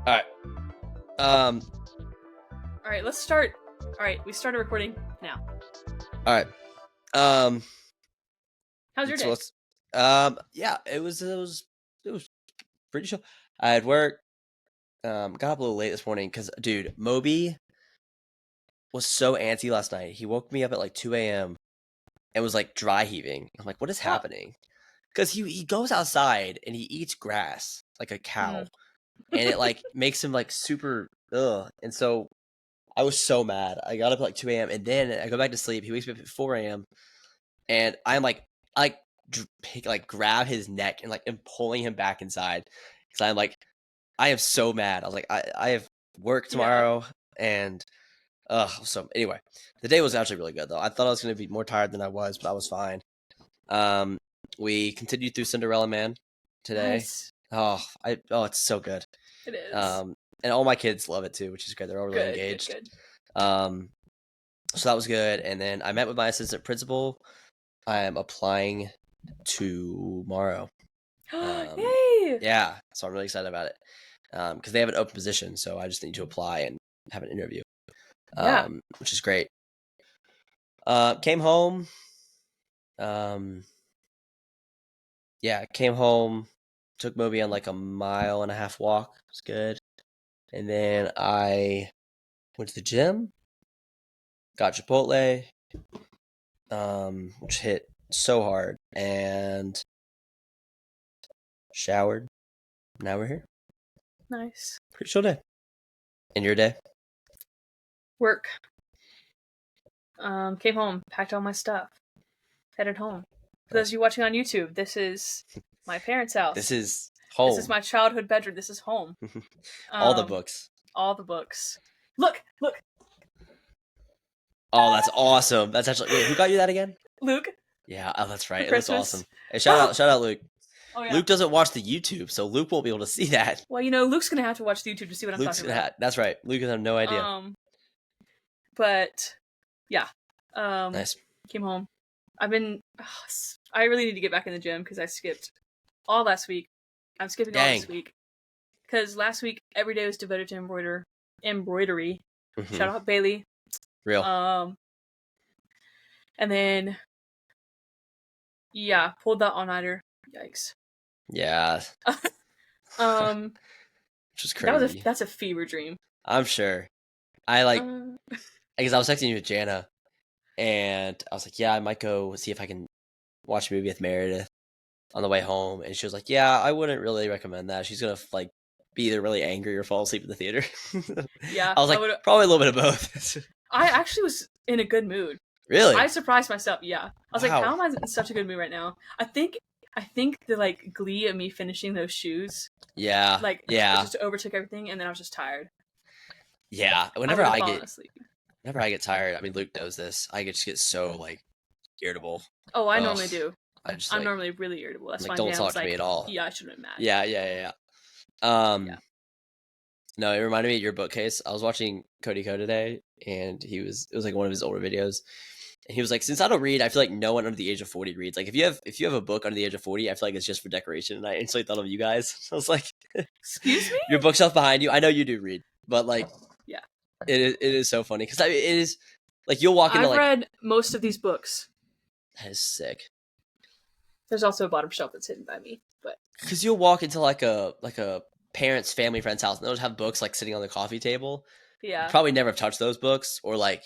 All right. Um. All right, let's start. All right, we started recording now. All right. Um. How's your So day? let's. Yeah. It was pretty chill. I had work. Got up a little late this morning because, dude, Moby was so antsy last night. He woke me up at like 2 a.m. and was like dry heaving. I'm like, what is Oh. happening? Because he goes outside and he eats grass like a cow, and it like makes him like super ugh. And so I was so mad. I got up at like 2 a.m. and then I go back to sleep. He wakes me up at 4 a.m. and I'm like, I grab his neck and like am pulling him back inside because I'm like, I am so mad. I was like, I have work tomorrow and so anyway, the day was actually really good though. I thought I was gonna be more tired than I was, but I was fine. We continued through Cinderella Man today. Nice. It's so good. It is. And all my kids love it too, which is good. They're all really engaged. Good. So that was good. And then I met with my assistant principal. I am applying tomorrow. Yay! Yeah, so I'm really excited about it because they have an open position, so I just need to apply and have an interview. Which is great. Came home. Came home. Took Moby on like a 1.5 mile walk. It was good. And then I went to the gym. Got Chipotle. Which hit so hard, and showered. Now we're here. Nice. Pretty chill day. And your day? Work. Came home, packed all my stuff, headed home. For those of you watching on YouTube, this is my parents' house. This is home. This is my childhood bedroom. This is home. All the books. All the books. Look. Oh, that's awesome. That's actually wait. Who got you that again? Luke. Yeah. Oh, that's right. For It looks Christmas. awesome. Hey, shout out, Luke. Oh, yeah. Luke doesn't watch the YouTube, so Luke won't be able to see that. Well, Luke's gonna have to watch the YouTube to see what I'm talking about. That's right. Luke has no idea. But yeah. Nice. Came home. I really need to get back in the gym because I skipped all last week. I'm skipping all this week because last week every day was devoted to embroidery. Mm-hmm. Shout out Bailey. Real. And then pulled that all-nighter. Yikes. Yeah. Which is crazy. That's a fever dream. I'm sure. Because I was texting you with Jana, and I was like, yeah, I might go see if I can watch a movie with Meredith on the way home. And she was like, yeah, I wouldn't really recommend that. She's gonna like be either really angry or fall asleep in the theater. Yeah. I was like, probably a little bit of both. I actually was in a good mood. Really? I surprised myself. Yeah. I was like, how am I in such a good mood right now? I think the like glee of me finishing those shoes. Yeah. It just overtook everything, and then I was just tired. Yeah. Whenever I get tired, I mean, Luke knows this. I just get so like irritable. Oh, I normally do. I'm normally really irritable. That's why don't talk to me at all. Yeah, I should have been mad. Yeah. No, it reminded me of your bookcase. I was watching Cody Co today, and it was like one of his older videos. And he was like, since I don't read, I feel like no one under the age of 40 reads. Like if you have a book under the age of 40, I feel like it's just for decoration. And I instantly thought of you guys. I was like, excuse me? Your bookshelf behind you. I know you do read, but like, yeah, it is so funny because it is like you'll walk into I've read most of these books. That is sick. There's also a bottom shelf that's hidden by me, but because you'll walk into like a parent's family friend's house and they'll just have books like sitting on the coffee table. Yeah, probably never have touched those books, or like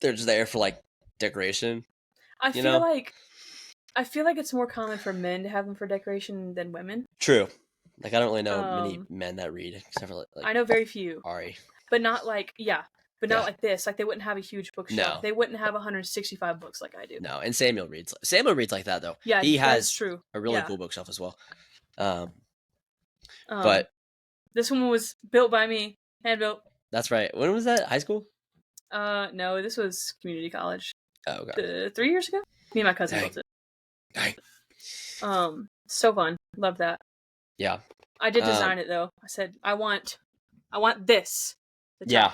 they're just there for like decoration. I feel like it's more common for men to have them for decoration than women. True. Like I don't really know many men that read, except for like I know very few. Ari. But not like not like this. Like they wouldn't have a huge bookshelf. No. They wouldn't have 165 books like I do. No, and Samuel reads like that though. Yeah, he has true. A really cool bookshelf as well. But this one was built by me, hand built. That's right. When was that? High school? No, this was community college. Oh, okay. 3 years ago. Me and my cousin built it. Dang. So fun. Love that. Yeah. I did design it though. I said I want this. Yeah.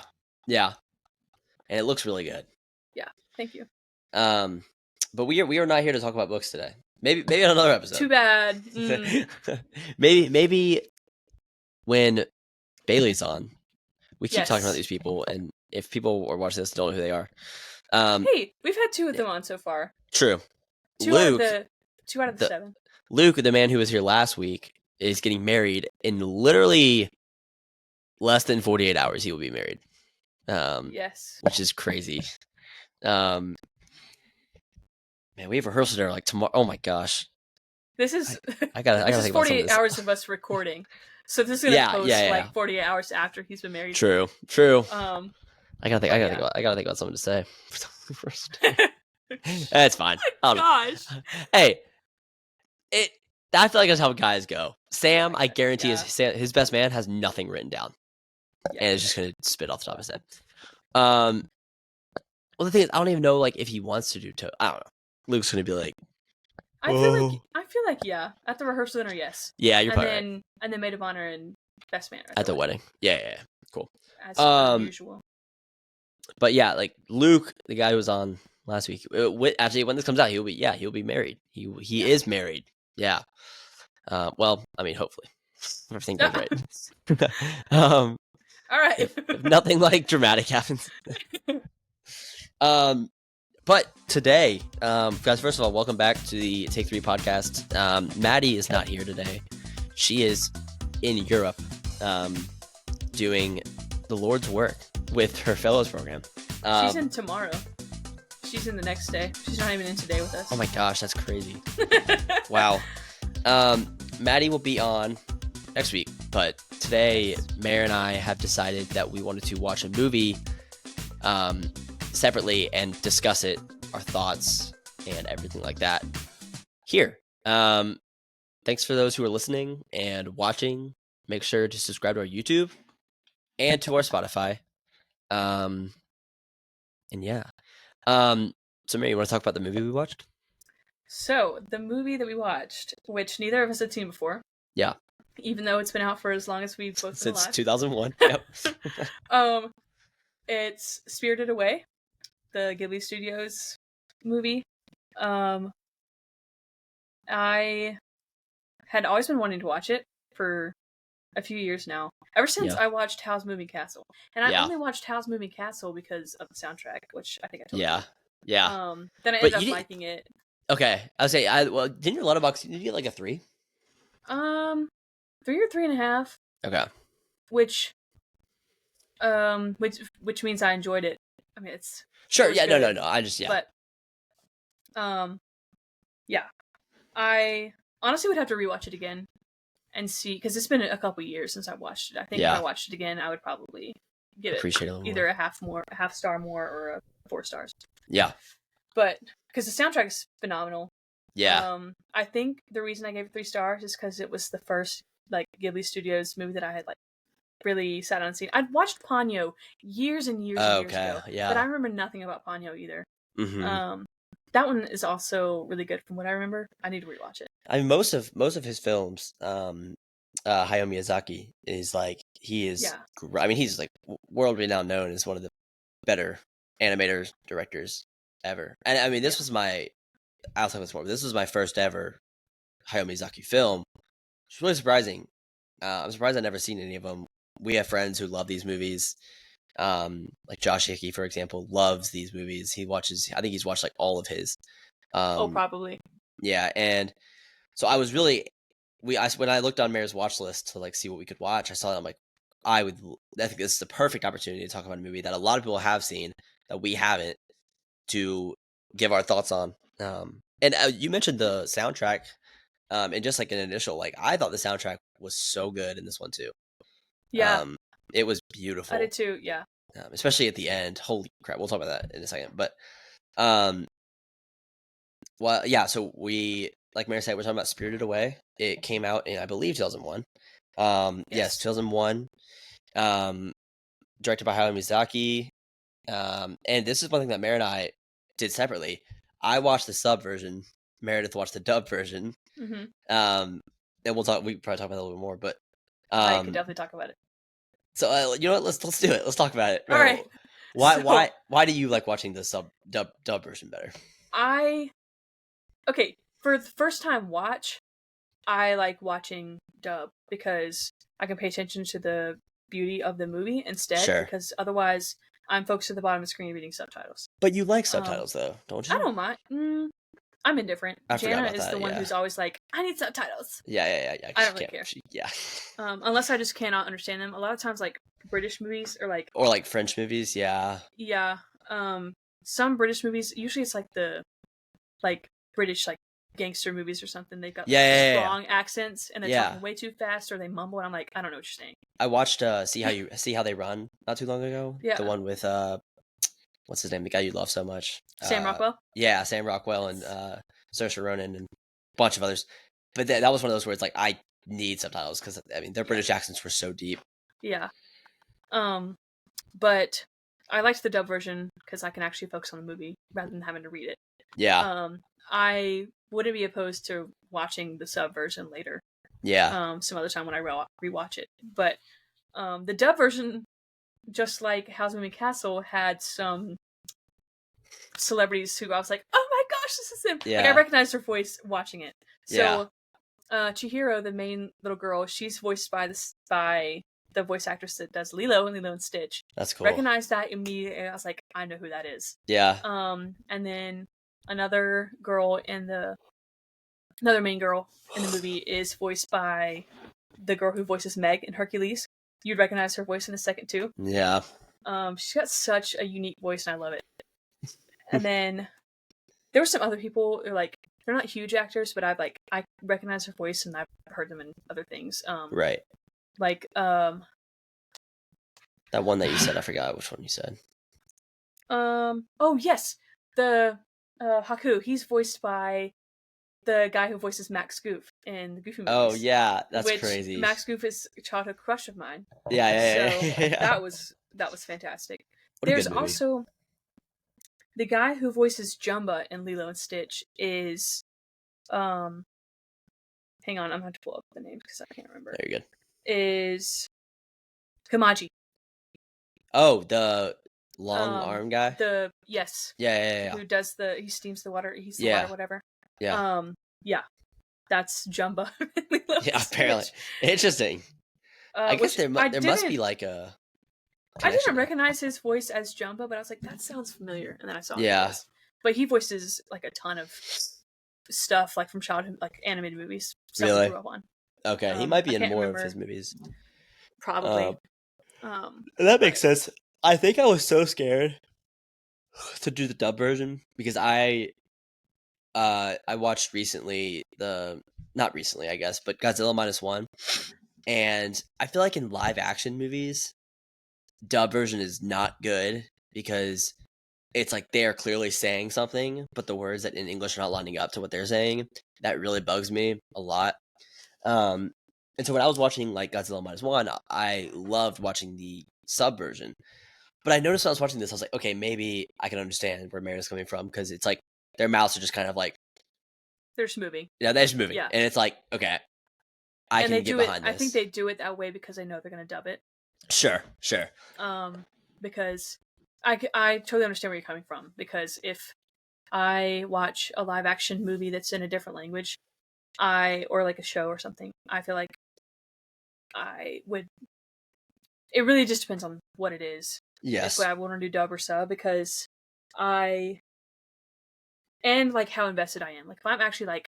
And it looks really good. Yeah. Thank you. But we are not here to talk about books today. Maybe on another episode. Too bad. maybe when Bailey's on. We keep talking about Yes. these people, and if people are watching this don't know who they are. Hey, we've had 2 of them on so far. True. 2 out of Luke, the 7. Luke, the man who was here last week, is getting married in literally less than 48 hours. He will be married. Yes. Which is crazy. Man, we have rehearsal there like tomorrow. Oh my gosh. This is I gotta this is think about some of 48 this. hours of us recording. So this is gonna post Yeah. like 48 hours after he's been married. True. I gotta think about something to say. That's fine. Gosh. Hey, I feel like that's how guys go. Sam, I guarantee Yeah. his best man has nothing written down, Yeah. and it's just gonna spit off the top of his head. Well, the thing is, I don't even know like if he wants to do I don't know. Luke's gonna be like, I feel like yeah. At the rehearsal dinner, yes. Yeah, you're probably right. And then maid of honor and best man at the wedding. Yeah. Cool. As usual. But yeah, like Luke, the guy who was on last week. Actually, when this comes out, he'll be married. He is married. Yeah. Well, I mean, hopefully, if everything goes right. All right. if nothing like dramatic happens. But today, guys, first of all, welcome back to the Take 3 podcast. Maddie is not here today. She is in Europe, doing the Lord's work with her fellows program. She's in tomorrow. She's in the next day. She's not even in today with us. Oh my gosh, that's crazy. Wow. Maddie will be on next week, but today, Mare and I have decided that we wanted to watch a movie separately and discuss it, our thoughts and everything like that here. Thanks for those who are listening and watching. Make sure to subscribe to our YouTube and to our Spotify. And yeah. So Mary, you want to talk about the movie we watched? So the movie that we watched, which neither of us had seen before. Yeah. Even though it's been out for as long as we've both been alive. Since 2001. Yep. It's Spirited Away, the Ghibli Studios movie. I had always been wanting to watch it for a few years now. Ever since I watched Howl's Moving Castle. And I only watched Howl's Moving Castle because of the soundtrack, which I think I told you. Yeah. Then I ended up liking it. Okay. I would say, didn't your letterbox, did you get like a 3? 3 or 3.5. Okay. Which means I enjoyed it. I mean, it's sure. Yeah. No. I just But yeah. I honestly would have to rewatch it again and see, because it's been a couple years since I watched it. I think if I watched it again, I would probably give it either a half star more, or a 4 stars. Yeah. But because the soundtrack is phenomenal. Yeah. I think the reason I gave it 3 stars is because it was the first like Ghibli Studios movie that I had like really sat on and seen. I'd watched Ponyo years and years ago, but I remember nothing about Ponyo either. Mm-hmm. That one is also really good from what I remember. I need to rewatch it. I mean, most of his films, Hayao Miyazaki is like, he is. Yeah. I mean, he's like world renowned, known as one of the better animators, directors ever. And I mean, this was my. I'll talk about this more. But this was my first ever Hayao Miyazaki film. It's really surprising. I'm surprised I've never seen any of them. We have friends who love these movies. Like Josh Hickey, for example, loves these movies. He watches. I think he's watched like all of his. Probably. Yeah, and so I was really. When I looked on Mare's watch list to like see what we could watch, I saw that I'm like, I think this is the perfect opportunity to talk about a movie that a lot of people have seen that we haven't, to give our thoughts on. And you mentioned the soundtrack, and just like an initial, like, I thought the soundtrack was so good in this one too. Yeah. It was beautiful. I did too, yeah. Especially at the end. Holy crap, we'll talk about that in a second. But, well, yeah, so we, like Mary said, we're talking about Spirited Away. It came out in, I believe, 2001. Yes, 2001. Directed by Hayao Miyazaki. And this is one thing that Mary and I did separately. I watched the sub version. Meredith watched the dub version. Mm-hmm. And we can probably talk about it a little bit more, but I could definitely talk about it. So you know what? Let's do it. Let's talk about it. All right. Why do you like watching the dub version better? For the first time watch, I like watching dub because I can pay attention to the beauty of the movie instead, Sure. because otherwise I'm focused at the bottom of the screen reading subtitles. But you like subtitles though, don't you? I don't mind. I'm indifferent. I forgot Jana about is that, the one yeah. who's always like, I need subtitles. Yeah. I don't really care. Yeah. Unless I just cannot understand them. A lot of times, like British movies or like French movies, yeah. Yeah. Some British movies, usually it's like the British gangster movies or something. They've got strong accents and they're talking way too fast or they mumble and I'm like, I don't know what you're saying. I watched See How They Run not too long ago. Yeah. The one with what's his name? The guy you love so much. Sam Rockwell? Yeah, Sam Rockwell and Saoirse Ronan and a bunch of others. But that was one of those where it's like I need subtitles because I mean their British accents were so deep. Yeah. But I liked the dub version because I can actually focus on the movie rather than having to read it. Yeah. I wouldn't be opposed to watching the sub version later. Yeah. Some other time when I rewatch it. But the dub version, just like Howl's Moving Castle, had some celebrities who I was like, oh my gosh, this is him. Yeah. Like I recognized her voice watching it. So Chihiro, the main little girl, she's voiced by the voice actress that does Lilo and Stitch. That's cool. Recognized that immediately. I was like, I know who that is. Yeah. And then another main girl in the movie is voiced by the girl who voices Meg in Hercules. You'd recognize her voice in a second too. Yeah. She's got such a unique voice and I love it. And then there were some other people who they're not huge actors, but I recognize her voice and I've heard them in other things. Right. That one that you said, I forgot which one you said. Oh yes, the Haku. He's voiced by the guy who voices Max Goof in the Goofy movies. Oh yeah, that's crazy. Max Goof is a childhood crush of mine. Yeah. So that was fantastic. There's also the guy who voices Jumba in Lilo and Stitch is hang on, I'm going to pull up the name because I can't remember. Very good. Is Kamaji. Oh, the long arm guy? Yes. Yeah. Who does he steams the water, he's the water, whatever. Yeah. Yeah. That's Jumba. Yeah, apparently. Interesting. I guess there must be like a I didn't recognize his voice as Jumba, but I was like, that sounds familiar. And then I saw it. But he voices like a ton of stuff like from childhood, like animated movies. Stuff really? I grew up on. Okay, he might be in more of his movies. Probably. That makes sense. I think I was so scared to do the dub version because I watched recently not recently, I guess, but Godzilla -1, and I feel like in live action movies, dub version is not good because it's like they are clearly saying something, but the words that in English are not lining up to what they're saying. That really bugs me a lot. And so when I was watching like Godzilla -1, I loved watching the sub version. But I noticed when I was watching this, I was like, okay, maybe I can understand where Mary's coming from because it's like their mouths are just kind of like they're just moving. Yeah, they're just moving. Yeah. And it's like, okay, I can get behind this. I think they do it that way because they know they're going to dub it. Sure. Because I totally understand where you're coming from. Because if I watch a live action movie that's in a different language, or like a show or something, I feel like I would. It really just depends on what it is. Yes. If I want to do dub or sub, because and like how invested I am. Like if I'm actually like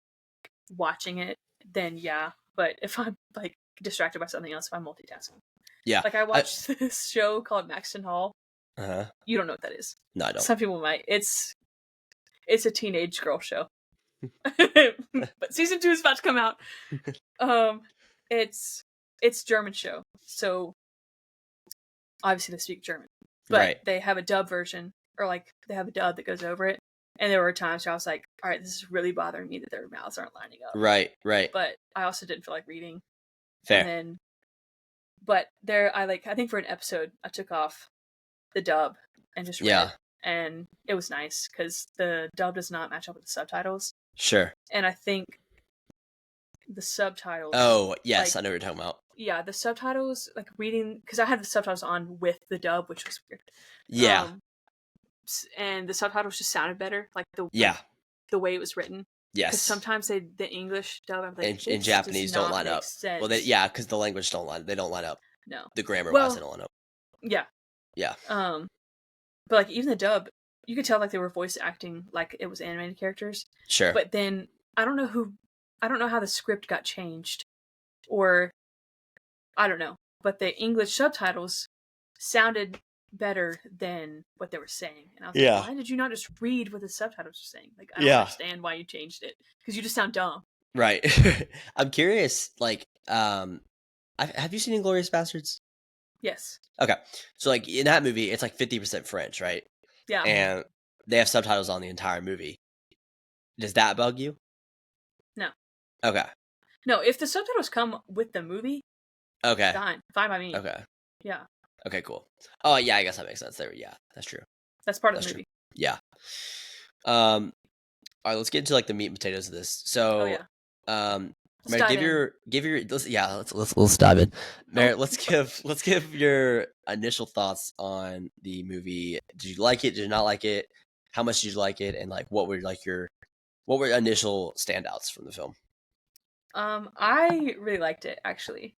watching it, then yeah. But if I'm like distracted by something else, if I'm multitasking. Yeah. Like I watched this show called Maxton Hall. Uh-huh. You don't know what that is. No, I don't. Some people might. It's a teenage girl show. But season 2 is about to come out. It's German show. So obviously they speak German. But they have a dub version, or like they have a dub that goes over it. And there were times where I was like, all right, this is really bothering me that their mouths aren't lining up. Right. But I also didn't feel like reading. Fair. But I think for an episode, I took off the dub and just read it. And it was nice because the dub does not match up with the subtitles. Sure. And I think the subtitles. Oh, yes, I know what you're talking about. Yeah, the subtitles, like reading, because I had the subtitles on with the dub, which was weird. Yeah. And the subtitles just sounded better, like the way it was written. Yes. Because sometimes the English dub, I'm like, in Japanese don't line up. Well, because the language they don't line up. No. The grammar Well, wise, I don't know. Yeah. Yeah. But like even the dub, you could tell like they were voice acting like it was animated characters. Sure. But then I don't know how the script got changed, or I don't know. But the English subtitles sounded better than what they were saying, and I was like, why did you not just read what the subtitles were saying? Like, I don't understand why you changed it, because you just sound dumb. Right. I'm curious. Like, have you seen Inglourious Basterds? Yes. Okay. So like in that movie, it's like 50% French, right? Yeah. And they have subtitles on the entire movie. Does that bug you? No. Okay. No, if the subtitles come with the movie, Okay. fine by me. Okay. Yeah. Okay, cool. Oh yeah, I guess that makes sense. There, yeah, that's true. That's part of the movie. True. Yeah. All right, let's get into like the meat and potatoes of this. So, Merritt, give your let's dive in. Merritt, let's give your initial thoughts on the movie. Did you like it? Did you not like it? How much did you like it? And like, what were initial standouts from the film? I really liked it actually.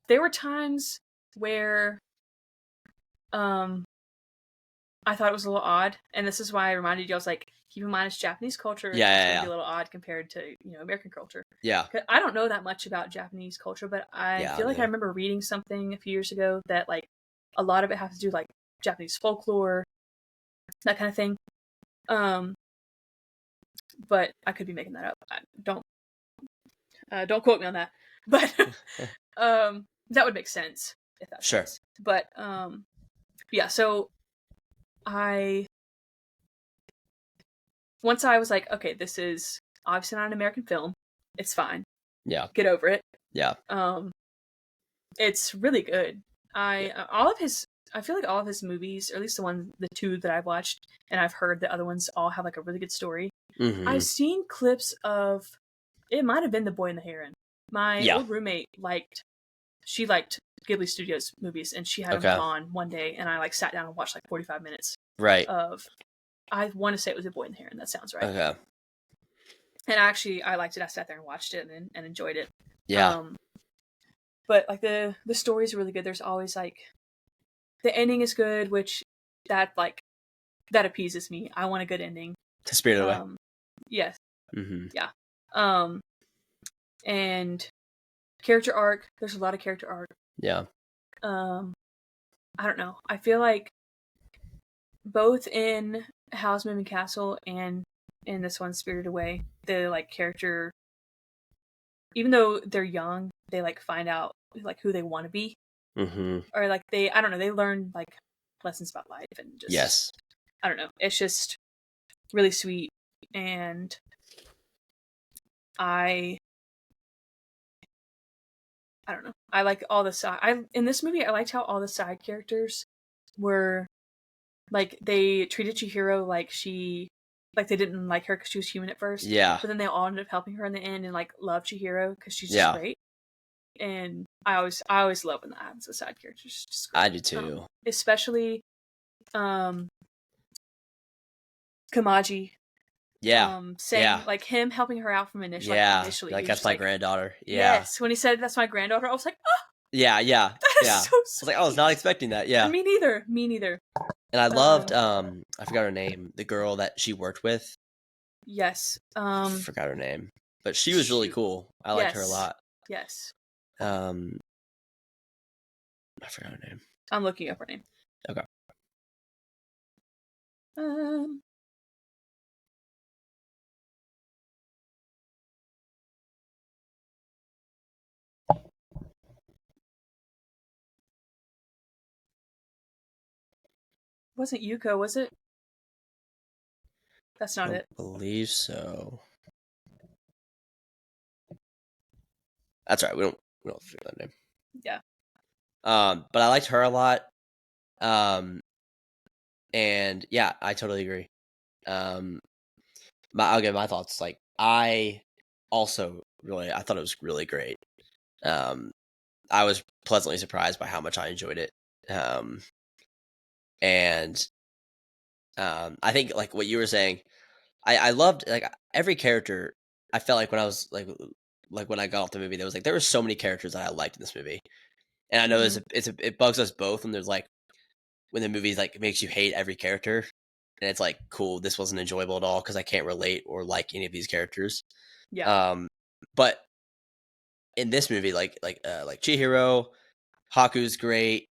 There were times where I thought it was a little odd, and this is why I reminded you. I was like, keep in mind it's Japanese culture. It's going to be a little odd compared to American culture. Yeah. I don't know that much about Japanese culture, but I feel like I remember reading something a few years ago that like a lot of it has to do like Japanese folklore, that kind of thing. But I could be making that up. Don't quote me on that. But that would make sense if that's sure. Sense. But yeah, so once I was like, okay, this is obviously not an American film. It's fine. Yeah. Get over it. Yeah. It's really good. I feel like all of his movies, or at least the two that I've watched, and I've heard the other ones all have like a really good story. Mm-hmm. I've seen clips of, it might have been The Boy and the Heron. My old roommate liked Ghibli Studios movies, and she had them on one day, and I like sat down and watched like 45 minutes. Right. Of, I want to say it was The Boy and the Heron. That sounds right. Okay. And actually, I liked it. I sat there and watched it and enjoyed it. Yeah. But like the story is really good. There's always like, the ending is good, which that appeases me. I want a good ending. To Spirited Away. Yes. Mm-hmm. Yeah. And character arc. There's a lot of character arc. Yeah. I don't know. I feel like both in Howl's Moving Castle and in this one, Spirited Away, the like character, even though they're young, they like find out like who they want to be, or like they learn like lessons about life and just I don't know. It's just really sweet, and I don't know. I like all the in this movie. I liked how all the side characters were like, they treated Chihiro like they didn't like her because she was human at first. Yeah. But then they all ended up helping her in the end and like love Chihiro because she's just great. And I always love when that happens with side characters. Just I do too. Especially Kamaji. Saying like him helping her out from initially. Like that's my granddaughter. Yeah. Yes. When he said that's my granddaughter, I was like, oh. Yeah. That is so sweet. I was like, I was not expecting that. Yeah. Me neither. And I loved I forgot her name, the girl that she worked with. Yes. I forgot her name, but she was really cool. I liked her a lot. Yes. I forgot her name. I'm looking up her name. Okay. Wasn't Yuko, was it? That's not it. I believe so. That's right. We don't figure that name. Yeah. But I liked her a lot. And yeah, I totally agree. I'll give my thoughts. Like, I thought it was really great. I was pleasantly surprised by how much I enjoyed it. And I think like what you were saying, I loved like every character. I felt like when I was like when I got off the movie, there were so many characters that I liked in this movie. And I know it bugs us both when there's like when the movie's like makes you hate every character, and it's like cool, this wasn't enjoyable at all because I can't relate or like any of these characters. Yeah. But in this movie, like Chihiro, Haku's great.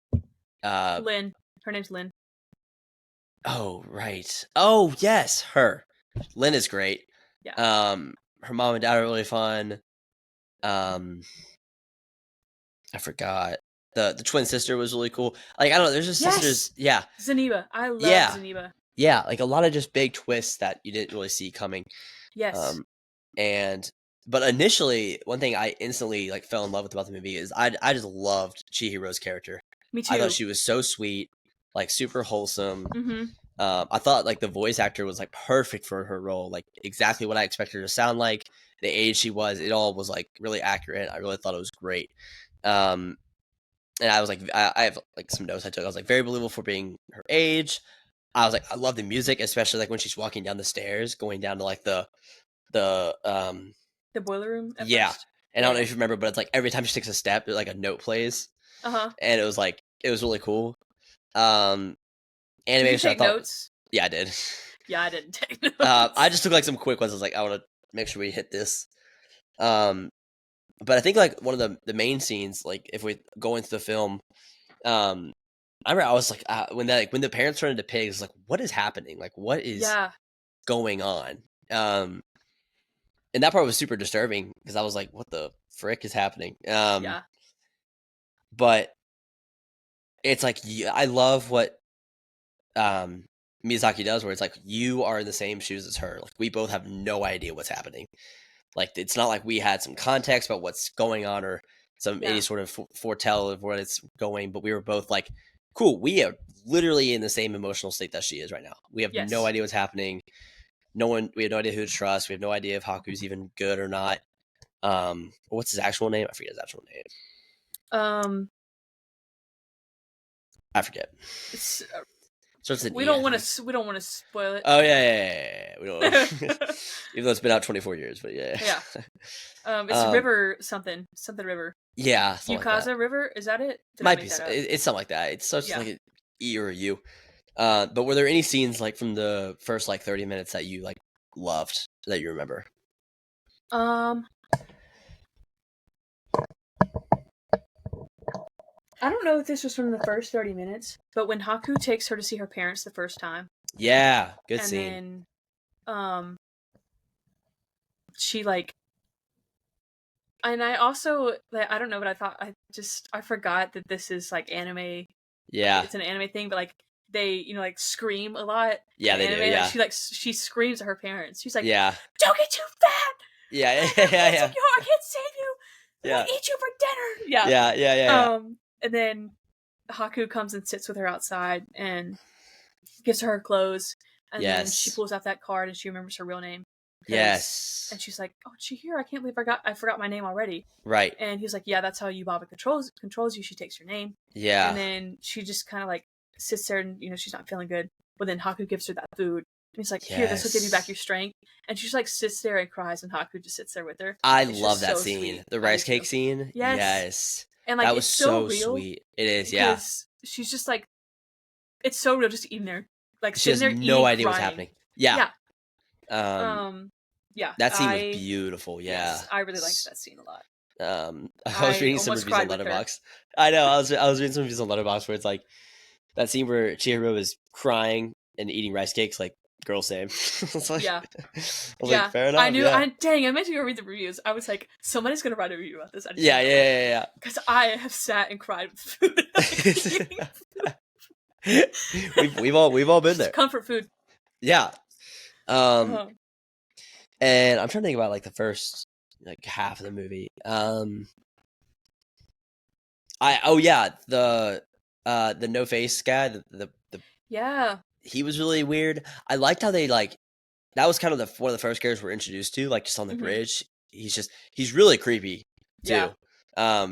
Lynn. Her name's Lynn. Oh right. Oh yes, her. Lynn is great. Yeah. Her mom and dad are really fun. I forgot. The twin sister was really cool. Like I don't know, there's just sisters. Yeah. Zeniba. I love Zeniba. Yeah, like a lot of just big twists that you didn't really see coming. Yes. But initially, one thing I instantly like fell in love with about the movie is I just loved Chihiro's character. Me too. I thought she was so sweet, like super wholesome. Mm-hmm. I thought like the voice actor was like perfect for her role, like exactly what I expected her to sound like. The age she was, it all was like really accurate. I really thought it was great. And I was like, I have like some notes I took. I was like very believable for being her age. I was like, I love the music, especially like when she's walking down the stairs, going down to like the boiler room. Yeah, first? and I don't know if you remember, but it's like every time she takes a step, like a note plays. And it was like it was really cool. Animation. Did you take notes? Yeah, I did. Yeah, I didn't take notes. I just took like some quick ones. I was like, I want to make sure we hit this. But I think like one of the main scenes, like if we go into the film, I remember I was like when the parents turned into pigs, like what is happening? Like what is going on? And that part was super disturbing because I was like, what the frick is happening? But it's like I love what Miyazaki does, where it's like you are in the same shoes as her. Like we both have no idea what's happening. Like it's not like we had some context about what's going on or any sort of foretell of where it's going, but we were both like, cool. We are literally in the same emotional state that she is right now. We have no idea what's happening. We have no idea who to trust. We have no idea if Haku's even good or not. What's his actual name? I forget his actual name. I forget. We don't want to spoil it. Oh yeah. We don't. Even though it's been out 24 years, but yeah. It's River something River. Yeah. Yukaza like River, is that it? Might be. It's something like that. It's such like an E or a U. But were there any scenes like from the first like 30 minutes that you like loved that you remember? I don't know if this was from the first 30 minutes, but when Haku takes her to see her parents the first time. Yeah, good scene. And then, she like, and I also, like, I don't know, but I thought, I forgot that this is like anime. Yeah. Like, it's an anime thing, but like, they, like scream a lot. Yeah, they do, yeah. Like, she screams at her parents. She's like, yeah. Don't get too fat! Yeah. I can't save you! Yeah. I'll eat you for dinner! Yeah. And then Haku comes and sits with her outside and gives her clothes. And then she pulls out that card and she remembers her real name. Yes. And she's like, "Oh, Chihiro, I can't believe I forgot my name already." Right. And he's like, "Yeah, that's how Yubaba controls you. She takes your name." Yeah. And then she just kind of like sits there and she's not feeling good. But then Haku gives her that food. And he's like, "Here, this will give you back your strength." And she just like sits there and cries, and Haku just sits there with her. I love that scene. Sweet. The rice cake scene. Yes. And like that was it's so real. Sweet. It is, yeah. She's just like, it's so real just eating there. Like she has there no idea what's happening. Yeah. Yeah. That scene was beautiful. Yeah. Yes, I really liked that scene a lot. I was reading some reviews on Letterboxd. I know. I was reading some reviews on Letterboxd where it's like that scene where Chihiro is crying and eating rice cakes, like girl same. Like, yeah. Like, fair enough. I knew. Dang, I meant to go read the reviews. I was like, somebody's gonna write a review about this. Yeah. Because I have sat and cried with food. we've all been there. Comfort food. Yeah. And I'm trying to think about like the first like half of the movie. The no face guy, the he was really weird. I liked how they like that was kind of one of the first characters we're introduced to, like just on the bridge. He's really creepy too. Yeah.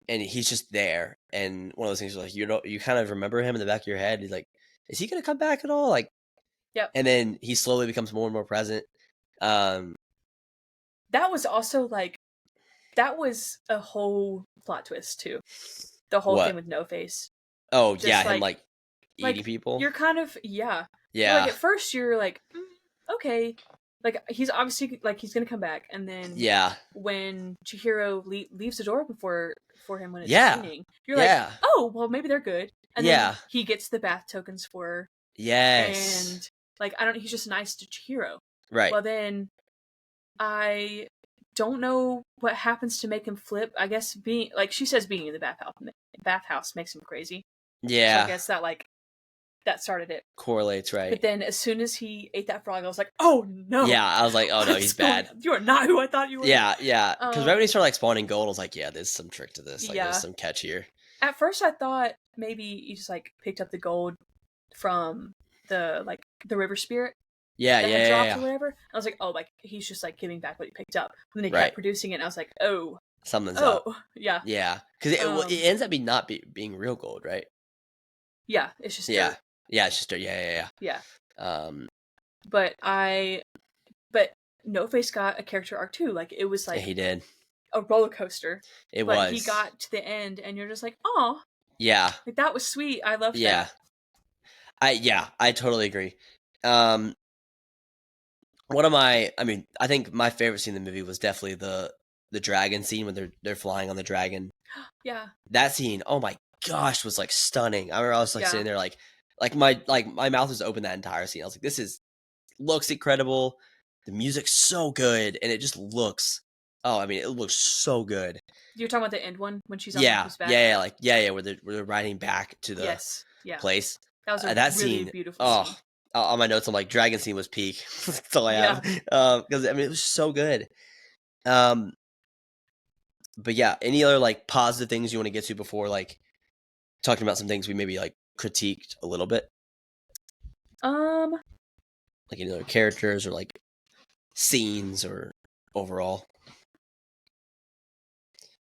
And he's just there, and one of those things where, like you kind of remember him in the back of your head. He's like, is he gonna come back at all? Like, yep. And then he slowly becomes more and more present. That was also like, that was a whole plot twist too. the whole What? thing with No Face. Oh Just yeah, him like eating like people. you're kind of You're Yeah. like at first you're like okay, like he's obviously like he's gonna come back, and then Yeah. when Chihiro leaves the door before for him when it's Yeah. raining, you're like, Yeah. oh well, maybe they're good, and then Yeah. he gets the bath tokens for her, Yes. and like I don't, he's just nice to Chihiro. Right. Well then, I don't know what happens to make him flip. I guess being like she says, being in the bathhouse makes him crazy. Yeah. So I guess that started it. Correlates, right? But then as soon as he ate that frog, I was like, oh no. Yeah, I was like, oh no, he's bad. You are not who I thought you were. Yeah, yeah. Because right when he started like spawning gold, I was like, yeah, there's some trick to this. Like, there's some catch here. At first, I thought maybe he just like picked up the gold from the river spirit. Yeah, that yeah, had dropped yeah. or whatever. I was like, oh, like he's just like giving back what he picked up. And then he kept producing it, and I was like, oh, something's up. Yeah, yeah. Because it ends up being real gold, right? Yeah, it's just dirt. Yeah, it's just dirt. Yeah. But No Face got a character arc too. Like it was like he did a roller coaster. But he got to the end, and you're just like, oh, yeah, like that was sweet. I loved that. I totally agree. I think my favorite scene in the movie was definitely the dragon scene when they're flying on the dragon. Yeah. That scene, oh my gosh, was like stunning. I remember I was like sitting there like my mouth was open that entire scene. I was like, this looks incredible. The music's so good, and it just looks it looks so good. You're talking about the end one when she's on Horseback? Where they're riding back to the place. That was a that really scene, beautiful scene. On my notes, I'm like, dragon scene was peak. That's all I have. Because it was so good. But yeah, any other like positive things you want to get to before like talking about some things we maybe like critiqued a little bit? Like any other characters or like scenes or overall? I'm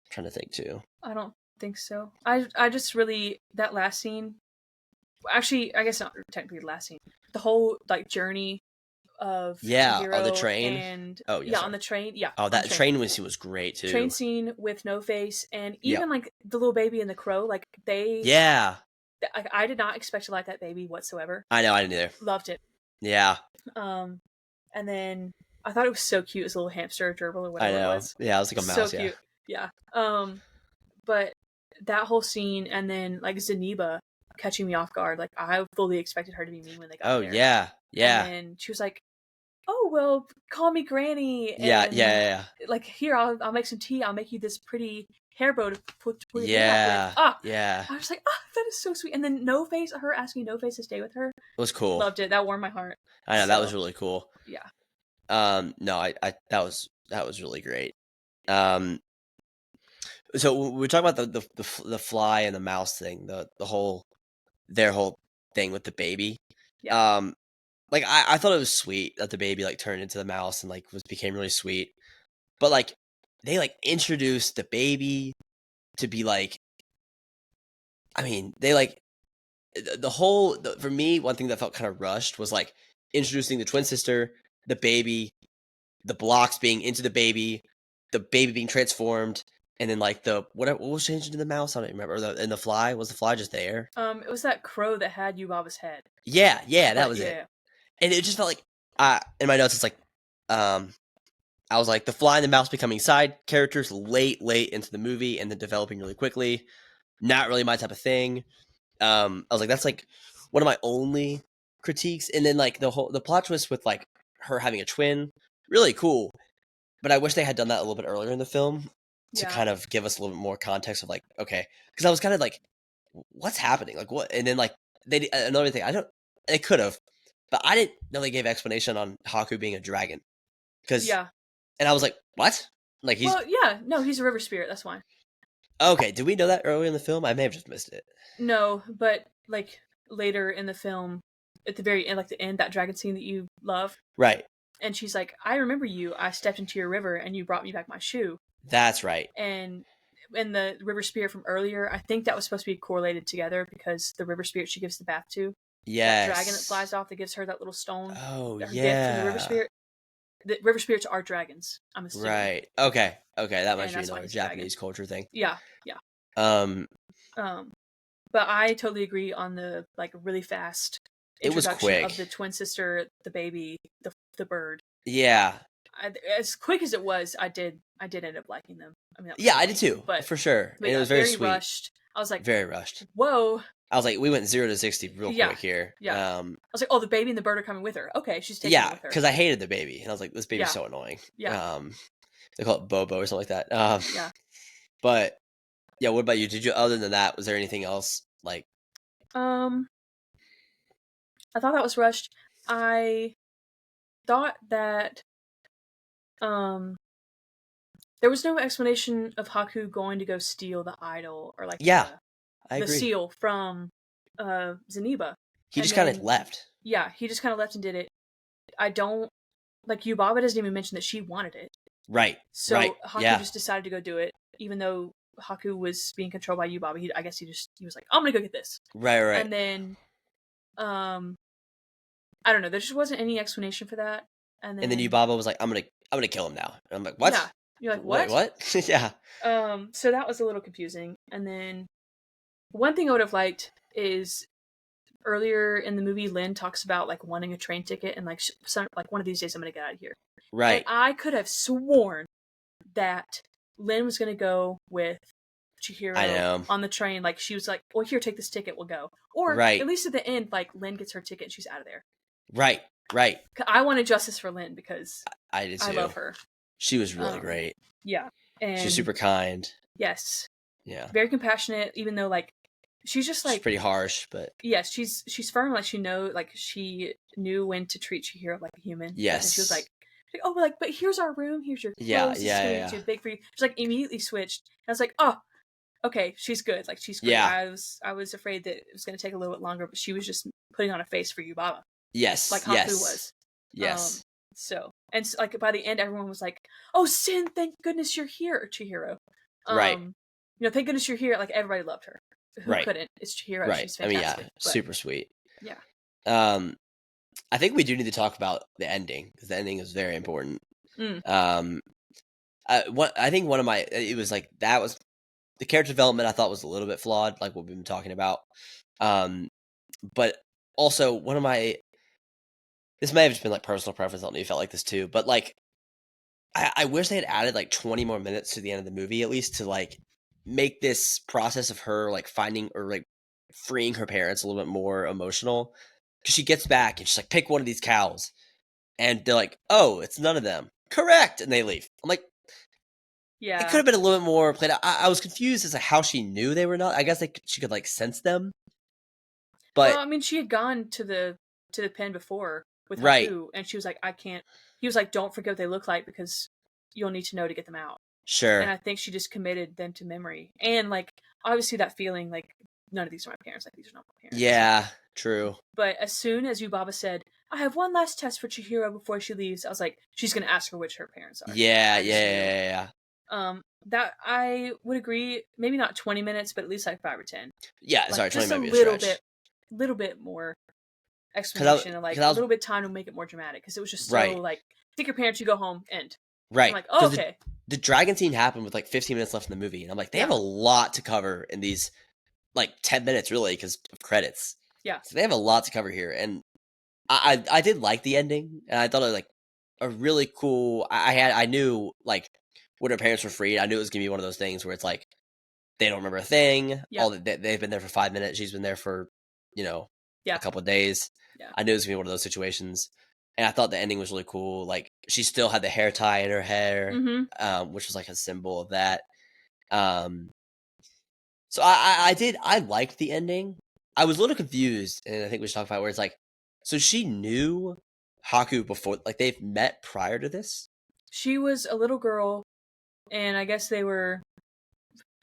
trying to think too. I don't think so. I just really, that last scene, actually, I guess not technically the last scene, the whole like journey of on the train, and on the train, that train scene was great too. Train scene with No Face, and even like the little baby and the crow, like they I did not expect to like that baby whatsoever. I know, I didn't either. Loved it. Yeah. And then I thought it was so cute, this little hamster gerbil or whatever it was. Yeah, it was like a mouse. So cute. Yeah. But that whole scene, and then like Zeniba catching me off guard, like I fully expected her to be mean when they got there. Yeah. And she was like, "Oh well, call me Granny." And yeah. Like, here, I'll make some tea. I'll make you this pretty hair bow to put your yeah. I was like, that is so sweet. And then No Face, her asking No Face to stay with her, it was cool. Loved it. That warmed my heart. I know, that was really cool. Yeah. No, I that was really great. So we're talking about the fly and the mouse thing, their whole thing with the baby. Yeah. Like I thought it was sweet that the baby like turned into the mouse and like became really sweet, but like they like introduced the baby to be like, I mean, they like for me, one thing that felt kind of rushed was like introducing the twin sister, the baby, the blocks being into the baby being transformed. And then like what was changed into the mouse? I don't remember. And the fly, was the fly just there? It was that crow that had Yubaba's head. Yeah, that was it. And it just felt like in my notes it's like I was like the fly and the mouse becoming side characters late into the movie and then developing really quickly. Not really my type of thing. I was like, that's like one of my only critiques. And then like the plot twist with like her having a twin, really cool. But I wish they had done that a little bit earlier in the film to kind of give us a little bit more context of like, okay, because I was kind of like, what's happening? Like what? And then like another thing, they could have, but I didn't know they gave explanation on Haku being a dragon. And I was like, what? Like he's he's a river spirit. That's why. Okay, did we know that earlier in the film? I may have just missed it. No, but like later in the film, at the very end, like the end, that dragon scene that you love, right? And she's like, "I remember you. I stepped into your river, and you brought me back my shoe." That's right. And the river spirit from earlier, I think that was supposed to be correlated together because the river spirit she gives the bath to, that dragon that flies off that gives her that little stone. Oh gift yeah. from the river spirit. The river spirits are dragons. I'm assuming. Right. Okay. That might be another Japanese culture thing. Yeah. But I totally agree on the like really fast It was introduction quick. of the twin sister, the baby, the bird. Yeah. As quick as it was, I did end up liking them. I mean, Yeah, I did too, but for sure. but And it yeah, was very very sweet. rushed. I was like, very rushed. Whoa. I was like, we went 0 to 60 real quick here. Yeah. I was like, oh, the baby and the bird are coming with her. Okay, she's taking it with her. Because I hated the baby, and I was like, this baby's so annoying. Yeah. They call it Bobo or something like that. Yeah. But yeah, what about you? Did you, other than that, was there anything else like? I thought that was rushed. I thought that there was no explanation of Haku going to go steal the idol or like I the agree. seal from Zeniba. He just kind of left. Yeah, he just kind of left and did it. I don't like Yubaba doesn't even mention that she wanted it. Right. So right. Haku just decided to go do it, even though Haku was being controlled by Yubaba. I guess he was like, I'm gonna go get this. Right. And then I don't know. There just wasn't any explanation for that. And then Yubaba was like, I'm gonna kill him now. And I'm like, what? Yeah. You're like, what? What? Yeah. So that was a little confusing. And then one thing I would have liked is earlier in the movie, Lynn talks about like wanting a train ticket and like one of these days I'm gonna get out of here. Right. And I could have sworn that Lynn was gonna go with Chihiro on the train. Like she was like, well, here, take this ticket, we'll go. Or at least at the end, like Lynn gets her ticket and she's out of there. Right. I wanted justice for Lynn because I did too. I love her. She was really great. Yeah. And she's super kind. Yes. Yeah. Very compassionate, even though like she's just like she's pretty harsh, but yes, she's firm. Like she knew when to treat Chihiro like a human. Yes. And she was like, oh, but here's our room. Here's your clothes. Yeah. Too big for you. She's like immediately switched. And I was like, oh, okay, she's good. Like she's great. Yeah. I was afraid that it was going to take a little bit longer, but she was just putting on a face for Yubaba. Yes. Like Haku was. Yes. So and like by the end, everyone was like, "Oh, Sin, thank goodness you're here, Chihiro." Right. Thank goodness you're here. Like everybody loved her. Who couldn't? It's Chihiro. Right. She's fantastic. I mean, super sweet. Yeah. I think we do need to talk about the ending because the ending is very important. I think it was like that was the character development I thought was a little bit flawed, like what we've been talking about. But also this may have just been like personal preference. I don't know if you felt like this too, but like I wish they had added like 20 more minutes to the end of the movie at least to like make this process of her like finding or like freeing her parents a little bit more emotional. Because she gets back and she's like, pick one of these cows, and they're like, oh, it's none of them. Correct, and they leave. I'm like, yeah, it could have been a little bit more played out. I was confused as to how she knew they were not. I guess she could like sense them. But well, I mean, she had gone to the pen before with Haku, and she was like, I can't. He was like, don't forget what they look like because you'll need to know to get them out. Sure. And I think she just committed them to memory, and like obviously that feeling like none of these are my parents. Like these are not my parents. Yeah, true. But as soon as Yubaba said, I have one last test for Chihiro before she leaves, I was like, she's going to ask her which her parents are. Yeah. That I would agree, maybe not 20 minutes, but at least like 5 or 10. Yeah, like, sorry, 20 might be a stretch. little bit more explanation and like a little bit of time to make it more dramatic because it was just so like, take your parents, you go home, end. Right. I'm like, oh, okay. The dragon scene happened with like 15 minutes left in the movie, and I'm like, they have a lot to cover in these like 10 minutes really because of credits. Yeah. So they have a lot to cover here, and I did like the ending, and I thought it was like a really cool. I knew like when her parents were freed, I knew it was gonna be one of those things where it's like they don't remember a thing. Yeah. They've been there for 5 minutes. She's been there for a couple of days. Yeah. I knew it was gonna be one of those situations, and I thought the ending was really cool. Like she still had the hair tie in her hair, which was like a symbol of that. So I liked the ending. I was a little confused, and I think we should talk about where it's like, so she knew Haku before, like they've met prior to this? She was a little girl, and I guess they were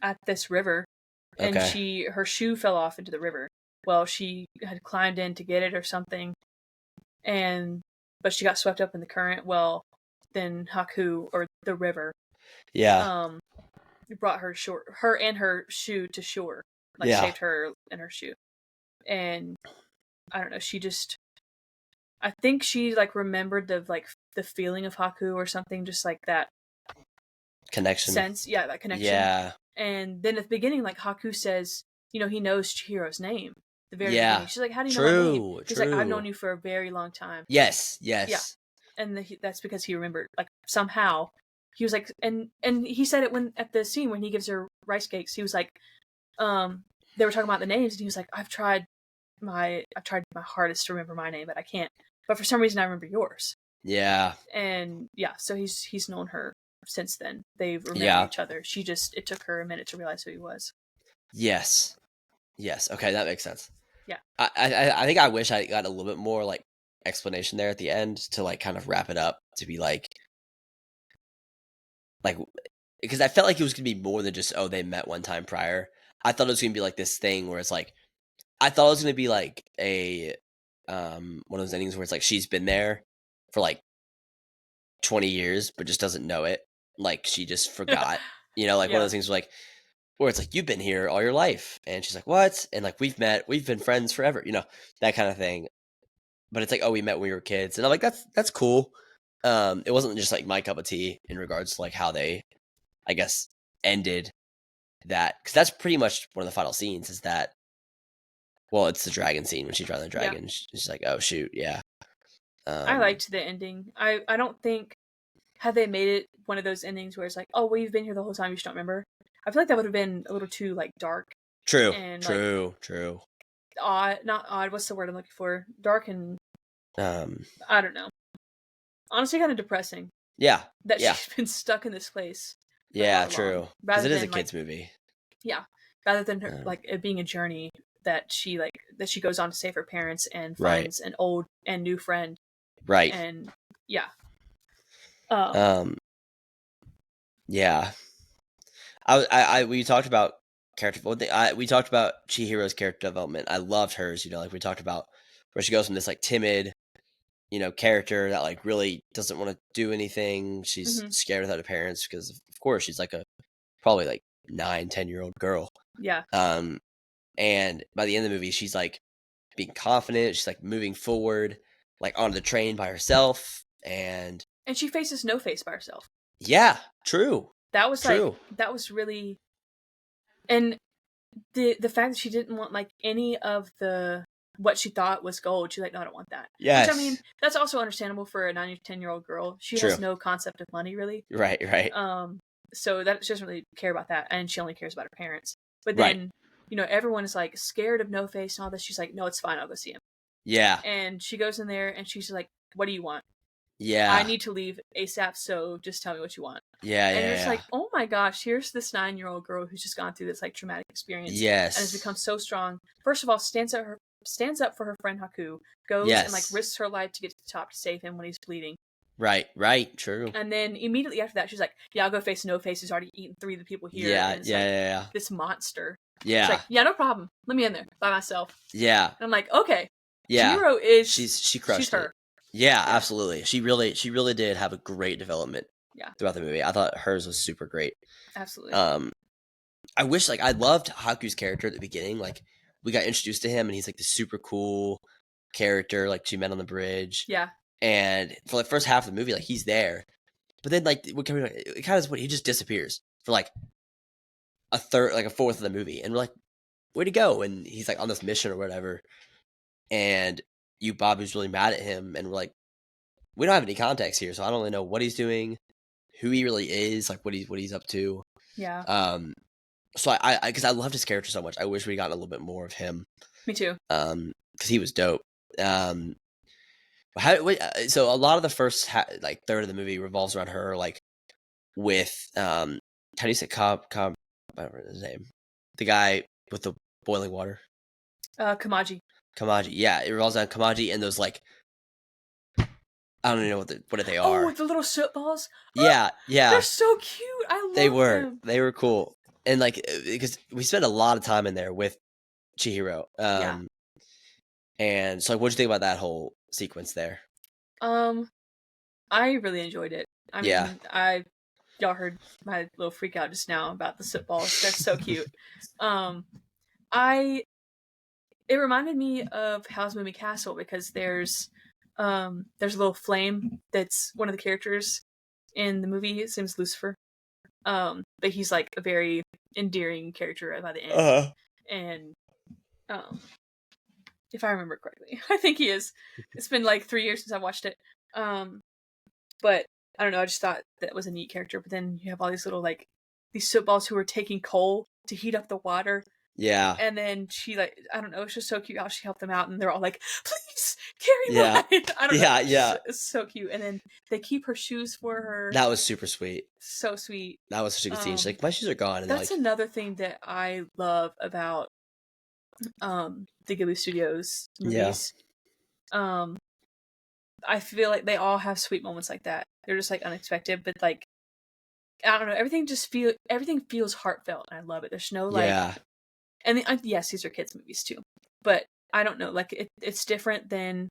at this river, and her shoe fell off into the river. Well, she had climbed in to get it or something, but she got swept up in the current. Well, then Haku, or the river, brought her and her shoe to shore, saved her and her shoe. And I don't know, I think she like remembered the feeling of Haku or something, just like that connection sense. Yeah, that connection. Yeah. And then at the beginning, like Haku says, he knows Chihiro's name. The very Yeah. beginning. She's like, how do you know my name? He's True. like, I've known you for a very long time. Yes. Yeah. And that's because he remembered, like, somehow. He was like, and he said it at the scene when he gives her rice cakes. He was like, they were talking about the names, and he was like, I've tried my hardest to remember my name, but I can't. But for some reason, I remember yours. Yeah. And yeah, so he's known her since then. They've remembered each other. It took her a minute to realize who he was. Yes. Okay, that makes sense. Yeah. I think I wish I got a little bit more like explanation there at the end to like kind of wrap it up to be like because I felt like it was gonna be more than just they met one time prior. I thought it was gonna be like this thing where it's like I thought it was gonna be like a one of those endings where it's like she's been there for like 20 years but just doesn't know it. Like she just forgot. One of those things where it's like you've been here all your life and she's like, what? And like we've been friends forever, that kind of thing. But it's like, we met when we were kids. And I'm like, that's cool. It wasn't just like my cup of tea in regards to like how they, I guess, ended that. Because that's pretty much one of the final scenes is that, well, it's the dragon scene when she's riding the dragon. Yeah. She's like, oh, shoot, yeah. I liked the ending. I don't think, had they made it one of those endings where it's like, oh, well, you've been here the whole time, you just don't remember. I feel like that would have been a little too, like, dark. True, and, true. Odd, not odd, what's the word I'm looking for? Dark and, I don't know. Honestly, kind of depressing. Yeah. That she's been stuck in this place. Yeah, true. Because it is a kid's movie. Yeah. Rather than her, like, it being a journey that she goes on to save her parents and finds an old and new friend. Right. And, yeah. Yeah. We talked about character. One thing we talked about Chihiro's character development. I loved hers. Like we talked about where she goes from this like timid, character that like really doesn't want to do anything. She's scared without her parents because of course she's like a probably like 9-10-year-old girl. Yeah. And by the end of the movie, she's like being confident. She's like moving forward, like on the train by herself, and she faces No Face by herself. Yeah, true. That was true. That was really, and the fact that she didn't want like any of the what she thought was gold. She's like, no, I don't want that. Yes. Which I mean, that's also understandable for a 9 or 10-year-old girl. She has no concept of money, really. Right. So that she doesn't really care about that, and she only cares about her parents. But then, everyone is like scared of No Face and all this. She's like, no, it's fine. I'll go see him. Yeah. And she goes in there and she's like, what do you want? Yeah. I need to leave ASAP, so just tell me what you want. Yeah, and it's like, oh my gosh, here's this 9-year-old girl who's just gone through this like traumatic experience. Yes. And has become so strong. First of all, stands up for her friend Haku, goes and like risks her life to get to the top to save him when he's bleeding. Right, true. And then immediately after that, she's like, yeah, I'll go face No Face, who's already eaten 3 of the people here. Yeah, and yeah. This monster. Yeah. She's like, yeah, no problem. Let me in there by myself. Yeah. And I'm like, okay. Yeah. Chihiro is she crushed she's her. it. Yeah, absolutely. She really did have a great development. Yeah. Throughout the movie. I thought hers was super great. Absolutely. I wish like I loved Haku's character at the beginning. Like we got introduced to him and he's like this super cool character, like she met on the bridge. Yeah. And for the first half of the movie, like he's there. But then like it kind of is what he just disappears for like a fourth of the movie. And we're like, where'd he go? And he's like on this mission or whatever. And Babu's really mad at him, and we're like, we don't have any context here, so I don't really know what he's doing, who he really is, like what he's up to. Yeah. So I because I loved his character so much, I wish we'd gotten a little bit more of him. Me too. Because he was dope. So a lot of the first third of the movie revolves around her, like with how do you say I don't remember his name, the guy with the boiling water. Kamaji. Yeah, it revolves around Kamaji and those like I don't even know what they are. Oh, the little soot balls. Yeah. They're so cute. I love them. They were cool, and like because we spent a lot of time in there with Chihiro. And so like, what'd you think about that whole sequence there? I really enjoyed it. I mean, y'all heard my little freak out just now about the soot balls. They're so cute. It reminded me of Howl's Moving Castle because there's a little flame that's one of the characters in the movie. His name's Lucifer. But he's like a very endearing character by the end. and if I remember correctly, I think he is. It's been like 3 years since I watched it. But I don't know. I just thought that was a neat character. But then you have all these little like these soapballs who are taking coal to heat up the water. Yeah. And then she like I don't know. It's just so cute how she helped them out, and they're all like, "Please carry Yeah. mine." I don't know. Yeah. It's so cute. And then they keep her shoes for her. That was super sweet. So sweet. That was such a good scene. She's like, my shoes are gone. And that's like, another thing that I love about the Ghibli Studios movies. Yeah. I feel like they all have sweet moments like that. They're just like unexpected, but like I don't know, everything feels heartfelt, and I love it. There's no like, and yes, these are kids' movies too, but I don't know, like it's different than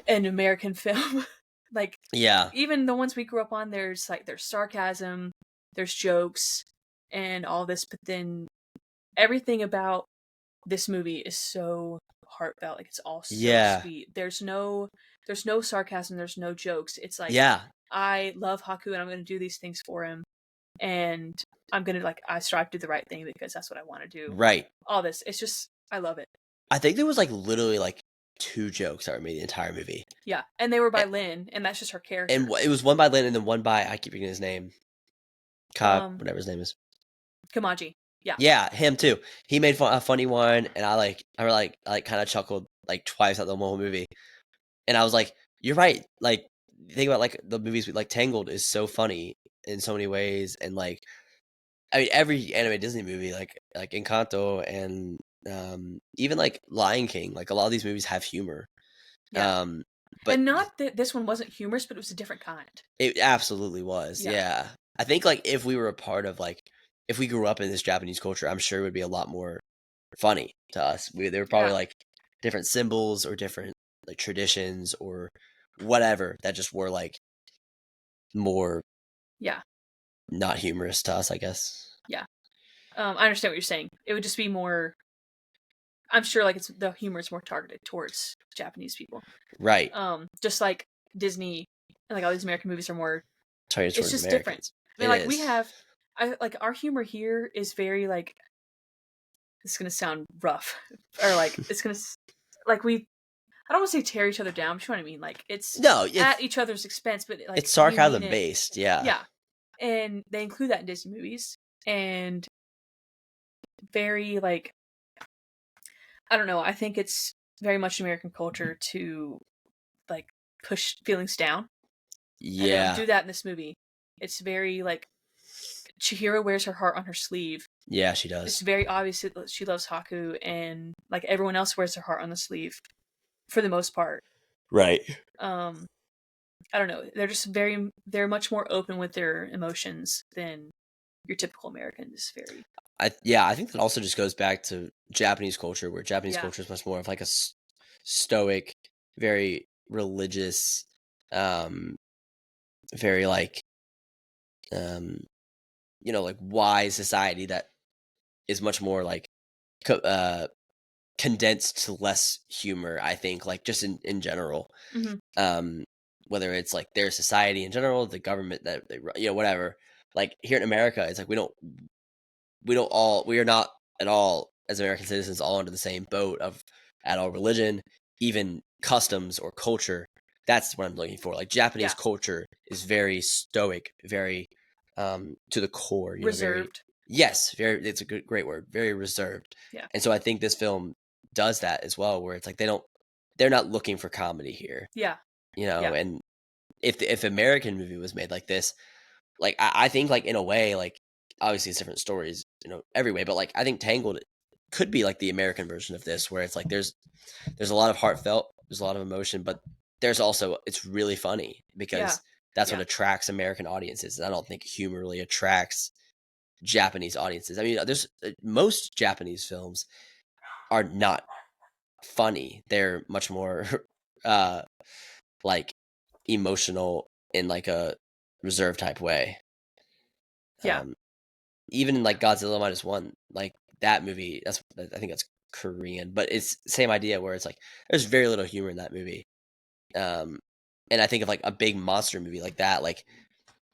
an American film. Like, even the ones we grew up on, there's sarcasm, there's jokes, and all this, but then everything about this movie is so heartfelt. Like it's all so sweet. There's no sarcasm. There's no jokes. It's like, I love Haku and I'm going to do these things for him, and I'm going to I strive to do the right thing because that's what I want to do. Right. All this. It's just, I love it. I think there was like literally like 2 jokes that were made the entire movie. Yeah, and they were by Lin, and that's just her character. And it was one by Lin and then one by, I keep forgetting his name, whatever his name is, Kamaji. Yeah, him too. He made a funny one, and I kind of chuckled like twice at the whole movie, and I was like, "You're right." Like, think about like the movies like Tangled is so funny in so many ways, and like, I mean, every animated Disney movie, like Encanto and even like Lion King, like a lot of these movies have humor. Yeah. But and not that this one wasn't humorous, but it was a different kind. It absolutely was. Yeah. I think like if we were a part of like, if we grew up in this Japanese culture, I'm sure it would be a lot more funny to us. There were probably like different symbols or different like traditions or whatever that just were like more not humorous to us, I guess. Yeah. I understand what you're saying. It would just be more, I'm sure like the humor is more targeted towards Japanese people. Right. Just like Disney and like all these American movies are more targeted towards it's just Americans. different. I mean, like we have like our humor here is very like, it's gonna sound rough or like it's gonna like I don't want to say tear each other down, but you know what I mean. Like it's at each other's expense, but like it's sarcasm based, yeah, and they include that in Disney movies, and very like, I don't know. I think it's very much American culture to like push feelings down. Yeah, and they don't do that in this movie. It's very like Chihiro wears her heart on her sleeve. Yeah, she does. It's very obvious that she loves Haku, and like everyone else wears their heart on the sleeve, for the most part. Right. I don't know. They're much more open with their emotions than your typical Americans. I think that also just goes back to Japanese culture, where Japanese culture is much more of like a stoic, very religious, very like, like wise society that is much more like condensed to less humor. I think like just in general, whether it's like their society in general, the government that they whatever. Like here in America, it's like we are not at all as American citizens all under the same boat of at all religion, even customs or culture. That's what I'm looking for. Like Japanese culture is very stoic, very to the core, reserved. Very. It's a great word. Very reserved. Yeah. And so I think this film does that as well, where it's like they're not looking for comedy here. Yeah. And if American movie was made like this, like I think like in a way, like obviously it's different stories, every way, but like I think Tangled could be like the American version of this, where it's like there's a lot of heartfelt, there's a lot of emotion, but there's also it's really funny because that's what attracts American audiences. And I don't think humor really attracts Japanese audiences. I mean, there's most Japanese films are not funny. They're much more like emotional in like a reserved type way. Even in like Godzilla -1, like that movie, I think that's Korean, but it's the same idea where it's like there's very little humor in that movie. And I think of like a big monster movie like that, like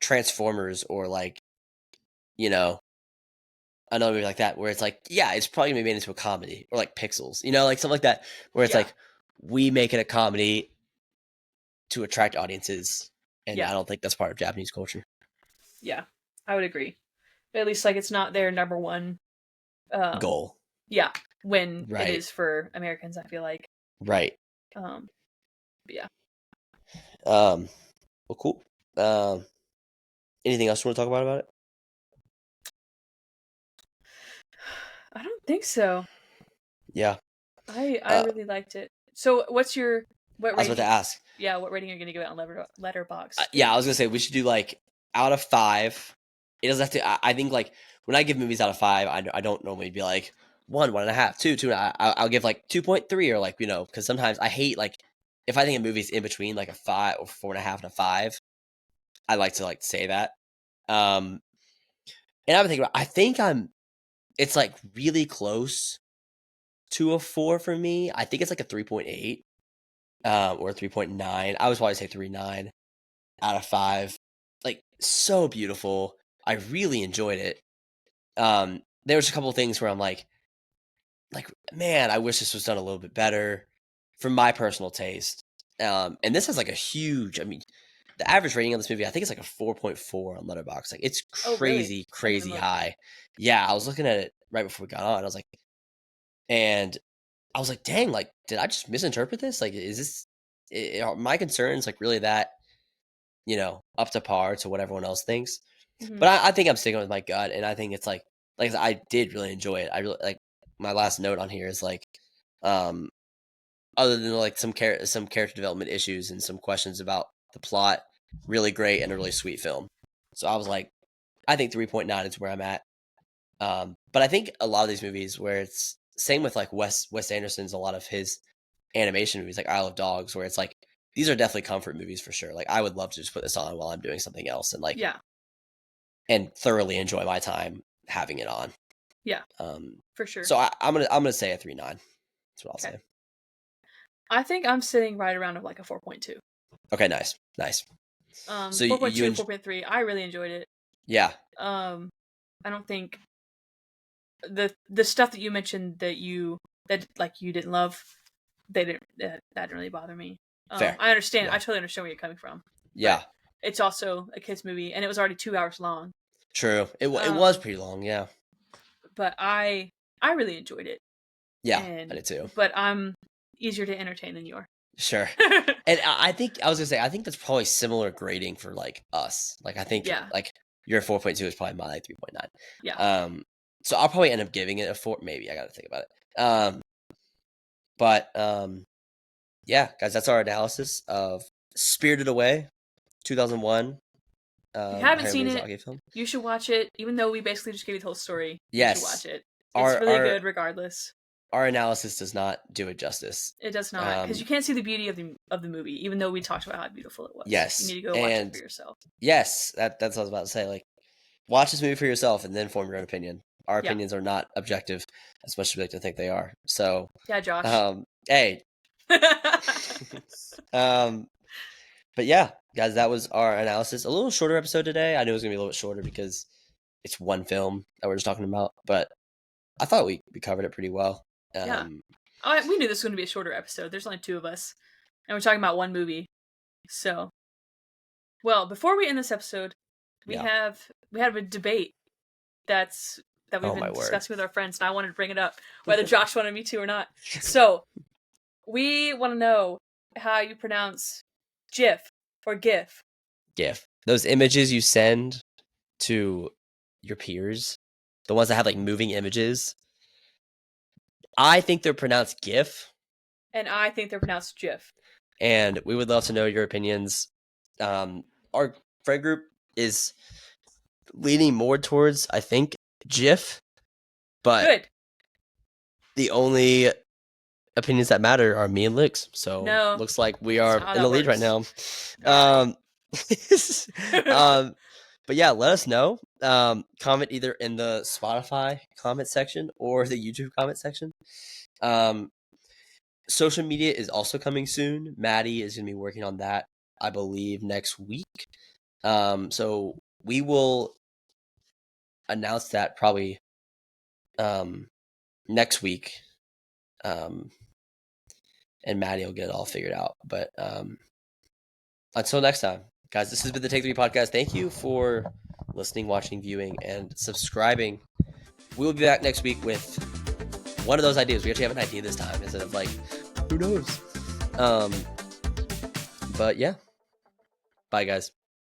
Transformers or like another movie like that where it's like, yeah, it's probably gonna be made into a comedy, or like Pixels, you know, like something like that, where it's like we make it a comedy to attract audiences, and I don't think that's part of Japanese culture. Yeah, I would agree. But at least like it's not their number one goal. Yeah, when it is for Americans, I feel like. Right. Yeah. Well, cool. Anything else you want to talk about it? I don't think so. Yeah. I really liked it. So, what rating? I was about to ask. Yeah, what rating are you going to give it on Letterboxd? Yeah, I was gonna say we should do like out of 5. It doesn't have to. I think like when I give movies out of 5, I don't normally be like 1.5, 2. I'll give like 2.3, or like, you know, because sometimes I hate like if I think a movie's in between like a 5 or 4.5 and a 5. I like to like say that. And I'm thinking I think it's like really close to a 4 for me. I think it's like a 3.8 or 3.9. I would probably say 3.9 out of 5. Like, so beautiful. I really enjoyed it. There was a couple of things where I'm like, man, I wish this was done a little bit better for my personal taste. And this has like a huge, I mean, the average rating on this movie, I think it's like a 4.4 on Letterboxd. Like, it's crazy, crazy high. Yeah, I was looking at it right before we got on. I was like, dang, like, did I just misinterpret this? Like, is this, are my concerns like really that, you know, up to par to what everyone else thinks? Mm-hmm. But I think I'm sticking with my gut, and I think it's like I did really enjoy it. I really like my last note on here is like, other than like some character development issues and some questions about the plot, really great and a really sweet film. So I was like, I think 3.9 is where I'm at. But I think a lot of these movies where it's same with like Wes Anderson's, a lot of his animation movies like Isle of Dogs, where it's like these are definitely comfort movies for sure. Like I would love to just put this on while I'm doing something else and like and thoroughly enjoy my time having it on. Yeah. For sure. So I'm gonna say a 3.9. That's what I'll say. I think I'm sitting right around of like a 4.2. Okay, nice. So 4.2, 4.3. I really enjoyed it. Yeah. I don't think the stuff that you mentioned that you didn't love, that didn't really bother me. Fair. I understand. Yeah. I totally understand where you're coming from. Yeah. It's also a kids movie, and it was already 2 hours long. True. It was pretty long. Yeah. But I really enjoyed it. Yeah, I did too. But I'm easier to entertain than you are. Sure. And I think I was gonna say I think that's probably similar grading for like us. Like I think like your 4.2 is probably my 3.9. Yeah. So I'll probably end up giving it a 4. Maybe I got to think about it. But yeah, guys, that's our analysis of Spirited Away, 2001. If you haven't seen it, film. You should watch it. Even though we basically just gave you the whole story, yes, you should watch it. It's really good, regardless. Our analysis does not do it justice. It does not, because you can't see the beauty of the movie, even though we talked about how beautiful it was. Yes, you need to go watch it for yourself. Yes, that's what I was about to say. Like, watch this movie for yourself and then form your own opinion. Our opinions are not objective as much as we like to think they are. So yeah, Josh. Hey. But yeah, guys, that was our analysis. A little shorter episode today. I knew it was gonna be a little bit shorter because it's one film that we're just talking about, but I thought we covered it pretty well. Yeah. We knew this was going to be a shorter episode. There's only 2 of us, and we're talking about one movie. So, well, before we end this episode, we have a debate that we've been discussing with our friends, and I wanted to bring it up, whether Josh wanted me to or not. So, we want to know how you pronounce GIF or GIF. GIF. Those images you send to your peers, the ones that have like moving images. I think they're pronounced GIF. And I think they're pronounced GIF. And we would love to know your opinions. Our friend group is leaning more towards, I think, GIF. But good. The only opinions that matter are me and Lix. So looks like we are in the lead right now. But yeah, let us know. Comment either in the Spotify comment section or the YouTube comment section. Social media is also coming soon. Maddie is going to be working on that, I believe, next week. So we will announce that probably next week. And Maddie will get it all figured out. But until next time, guys, this has been the Take 3 podcast. Thank you for listening, watching, viewing, and subscribing. We'll be back next week with one of those ideas. We actually have an idea this time instead of like, who knows? But yeah. Bye, guys.